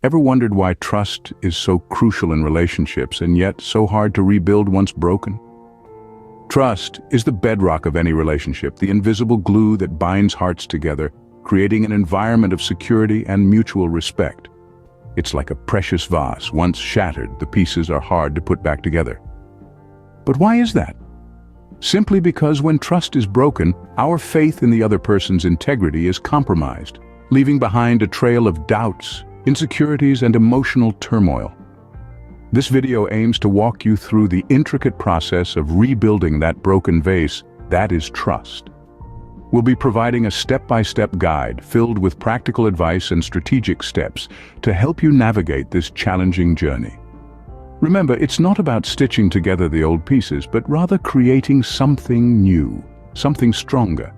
Ever wondered why trust is so crucial in relationships and yet so hard to rebuild once broken? Trust is the bedrock of any relationship, the invisible glue that binds hearts together, creating an environment of security and mutual respect. It's like a precious vase. Once shattered, the pieces are hard to put back together. But why is that? Simply because when trust is broken, our faith in the other person's integrity is compromised, leaving behind a trail of doubts, insecurities, and emotional turmoil. This video aims to walk you through the intricate process of rebuilding that broken vase, that is trust. We'll be providing a step-by-step guide filled with practical advice and strategic steps to help you navigate this challenging journey. Remember, it's not about stitching together the old pieces, but rather creating something new, something stronger.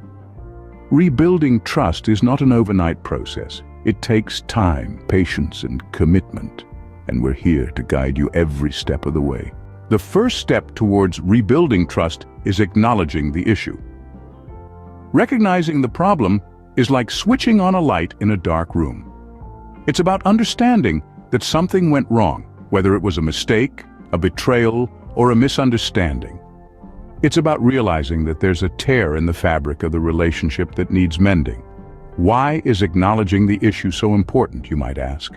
Rebuilding trust is not an overnight process. It takes time, patience, and commitment, and we're here to guide you every step of the way. The first step towards rebuilding trust is acknowledging the issue. Recognizing the problem is like switching on a light in a dark room. It's about understanding that something went wrong, whether it was a mistake, a betrayal, or a misunderstanding. It's about realizing that there's a tear in the fabric of the relationship that needs mending. Why is acknowledging the issue so important, you might ask?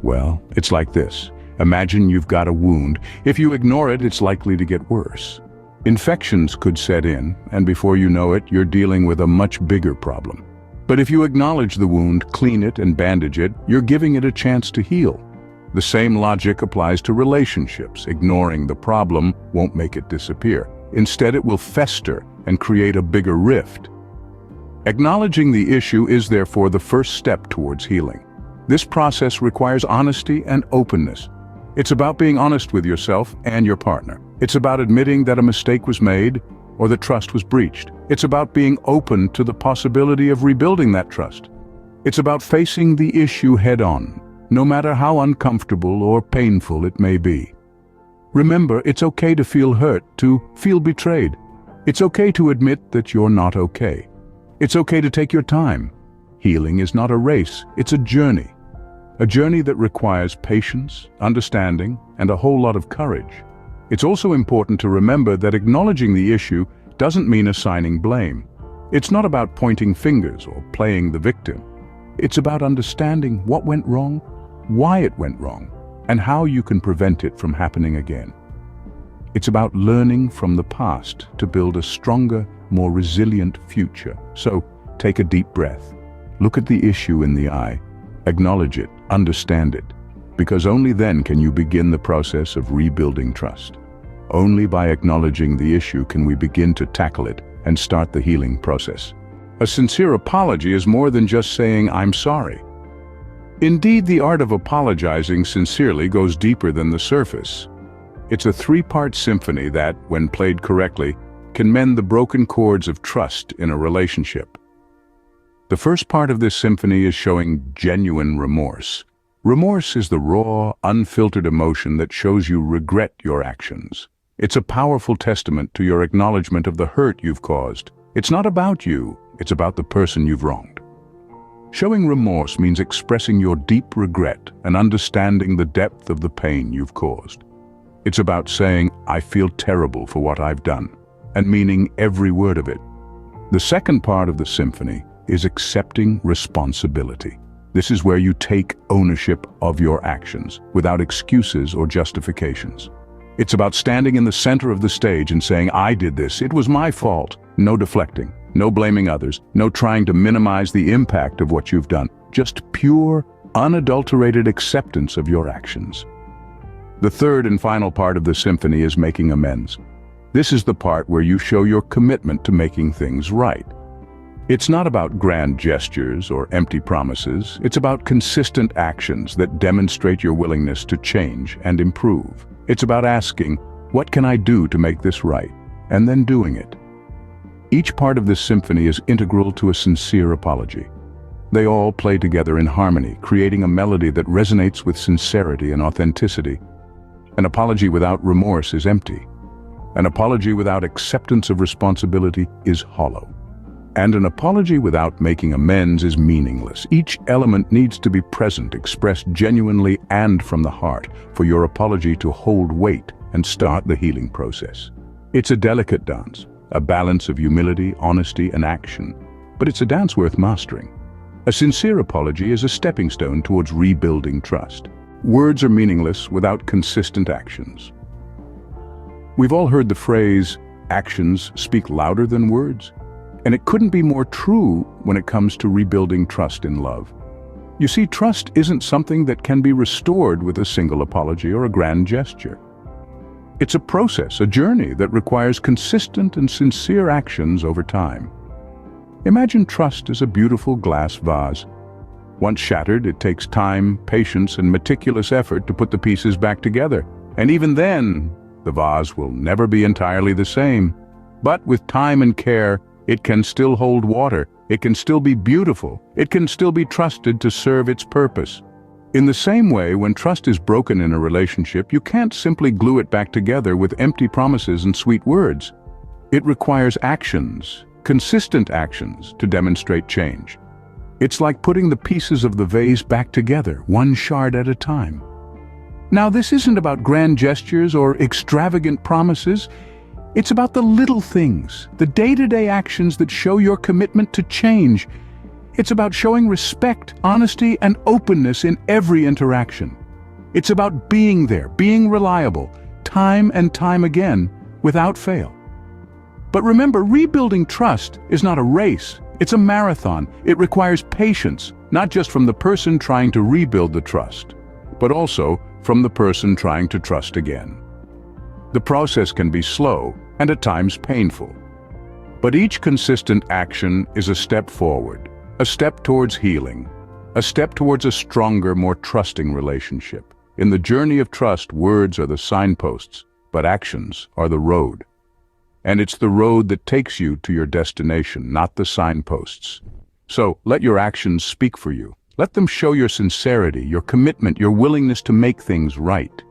Well, it's like this. Imagine you've got a wound. If you ignore it, it's likely to get worse. Infections could set in, and before you know it, you're dealing with a much bigger problem. But if you acknowledge the wound, clean it, and bandage it, you're giving it a chance to heal. The same logic applies to relationships. Ignoring the problem won't make it disappear. Instead, it will fester and create a bigger rift. Acknowledging the issue is therefore the first step towards healing. This process requires honesty and openness. It's about being honest with yourself and your partner. It's about admitting that a mistake was made or that trust was breached. It's about being open to the possibility of rebuilding that trust. It's about facing the issue head-on, no matter how uncomfortable or painful it may be. Remember, it's okay to feel hurt, to feel betrayed. It's okay to admit that you're not okay. It's okay to take your time. Healing is not a race, it's a journey. A journey that requires patience, understanding, and a whole lot of courage. It's also important to remember that acknowledging the issue doesn't mean assigning blame. It's not about pointing fingers or playing the victim. It's about understanding what went wrong, why it went wrong, and how you can prevent it from happening again. It's about learning from the past to build a stronger, more resilient future. So, take a deep breath. Look at the issue in the eye. Acknowledge it, understand it, because only then can you begin the process of rebuilding trust. Only by acknowledging the issue can we begin to tackle it and start the healing process. A sincere apology is more than just saying, "I'm sorry." Indeed, the art of apologizing sincerely goes deeper than the surface. It's a three-part symphony that, when played correctly, can mend the broken chords of trust in a relationship. The first part of this symphony is showing genuine remorse. Remorse is the raw, unfiltered emotion that shows you regret your actions. It's a powerful testament to your acknowledgement of the hurt you've caused. It's not about you, it's about the person you've wronged. Showing remorse means expressing your deep regret and understanding the depth of the pain you've caused. It's about saying, "I feel terrible for what I've done," and meaning every word of it. The second part of the symphony is accepting responsibility. This is where you take ownership of your actions, without excuses or justifications. It's about standing in the center of the stage and saying, "I did this, it was my fault." No deflecting, no blaming others, no trying to minimize the impact of what you've done. Just pure, unadulterated acceptance of your actions. The third and final part of the symphony is making amends. This is the part where you show your commitment to making things right. It's not about grand gestures or empty promises. It's about consistent actions that demonstrate your willingness to change and improve. It's about asking, "What can I do to make this right?" and then doing it. Each part of this symphony is integral to a sincere apology. They all play together in harmony, creating a melody that resonates with sincerity and authenticity. An apology without remorse is empty. An apology without acceptance of responsibility is hollow. And an apology without making amends is meaningless. Each element needs to be present, expressed genuinely and from the heart, for your apology to hold weight and start the healing process. It's a delicate dance, a balance of humility, honesty, and action, but it's a dance worth mastering. A sincere apology is a stepping stone towards rebuilding trust. Words are meaningless without consistent actions. We've all heard the phrase, actions speak louder than words. And it couldn't be more true when it comes to rebuilding trust in love. You see, trust isn't something that can be restored with a single apology or a grand gesture. It's a process, a journey that requires consistent and sincere actions over time. Imagine trust as a beautiful glass vase. Once shattered, it takes time, patience, and meticulous effort to put the pieces back together. And even then, the vase will never be entirely the same. But with time and care, it can still hold water, it can still be beautiful, it can still be trusted to serve its purpose. In the same way, when trust is broken in a relationship, you can't simply glue it back together with empty promises and sweet words. It requires actions, consistent actions, to demonstrate change. It's like putting the pieces of the vase back together, one shard at a time. Now, this isn't about grand gestures or extravagant promises. It's about the little things, the day-to-day actions that show your commitment to change. It's about showing respect, honesty, and openness in every interaction. It's about being there, being reliable, time and time again, without fail. But remember, rebuilding trust is not a race. It's a marathon. It requires patience, not just from the person trying to rebuild the trust, but also from the person trying to trust again. The process can be slow and at times painful. But each consistent action is a step forward, a step towards healing, a step towards a stronger, more trusting relationship. In the journey of trust, words are the signposts, but actions are the road. And it's the road that takes you to your destination, not the signposts. So let your actions speak for you. Let them show your sincerity, your commitment, your willingness to make things right.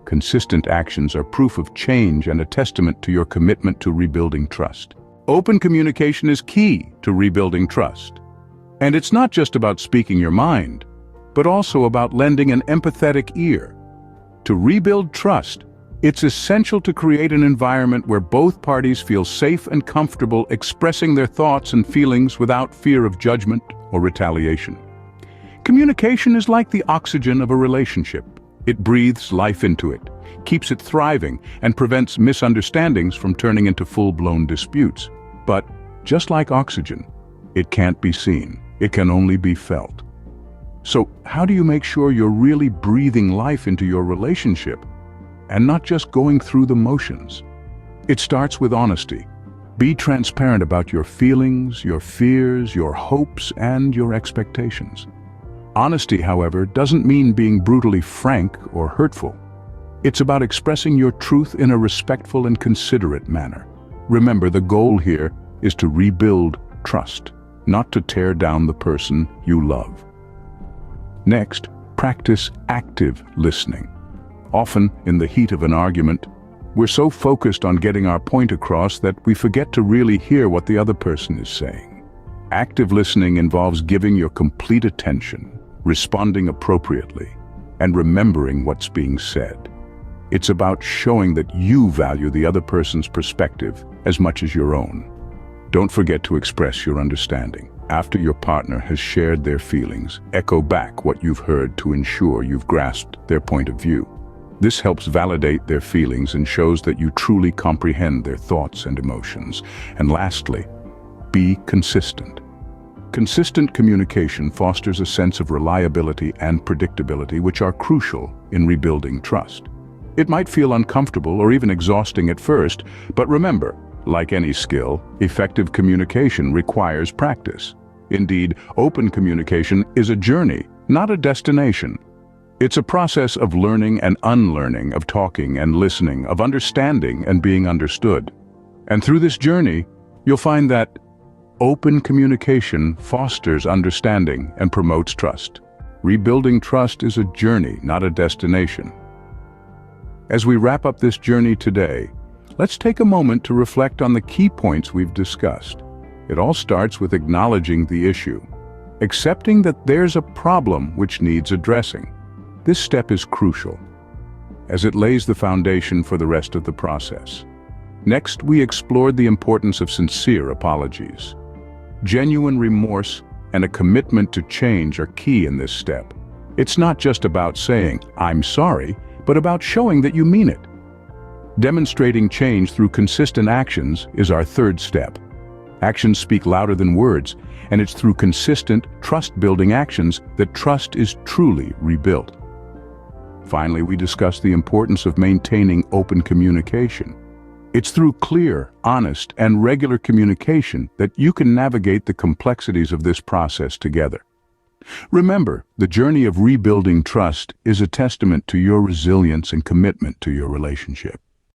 Consistent actions are proof of change and a testament to your commitment to rebuilding trust. Open communication is key to rebuilding trust. And it's not just about speaking your mind, but also about lending an empathetic ear. To rebuild trust, it's essential to create an environment where both parties feel safe and comfortable expressing their thoughts and feelings without fear of judgment or retaliation. Communication is like the oxygen of a relationship. It breathes life into it, keeps it thriving, and prevents misunderstandings from turning into full-blown disputes. But just like oxygen, it can't be seen. It can only be felt. So how do you make sure you're really breathing life into your relationship and not just going through the motions? It starts with honesty. Be transparent about your feelings, your fears, your hopes, and your expectations. Honesty, however, doesn't mean being brutally frank or hurtful. It's about expressing your truth in a respectful and considerate manner. Remember, the goal here is to rebuild trust, not to tear down the person you love. Next, practice active listening. Often, in the heat of an argument, we're so focused on getting our point across that we forget to really hear what the other person is saying. Active listening involves giving your complete attention, responding appropriately, and remembering what's being said. It's about showing that you value the other person's perspective as much as your own. Don't forget to express your understanding. After your partner has shared their feelings, echo back what you've heard to ensure you've grasped their point of view. This helps validate their feelings and shows that you truly comprehend their thoughts and emotions. And lastly, be consistent. Consistent communication fosters a sense of reliability and predictability, which are crucial in rebuilding trust. It might feel uncomfortable or even exhausting at first, but remember, like any skill, effective communication requires practice. Indeed, open communication is a journey, not a destination. It's a process of learning and unlearning, of talking and listening, of understanding and being understood. And through this journey, you'll find that open communication fosters understanding and promotes trust. Rebuilding trust is a journey, not a destination. As we wrap up this journey today, let's take a moment to reflect on the key points we've discussed. It all starts with acknowledging the issue, accepting that there's a problem which needs addressing. This step is crucial, as it lays the foundation for the rest of the process. Next, we explored the importance of sincere apologies. Genuine remorse and a commitment to change are key in this step. It's not just about saying, "I'm sorry," but about showing that you mean it. Demonstrating change through consistent actions is our third step. Actions speak louder than words, and it's through consistent, trust-building actions that trust is truly rebuilt. Finally, we discussed the importance of maintaining open communication. It's through clear, honest, and regular communication that you can navigate the complexities of this process together. Remember, the journey of rebuilding trust is a testament to your resilience and commitment to your relationship.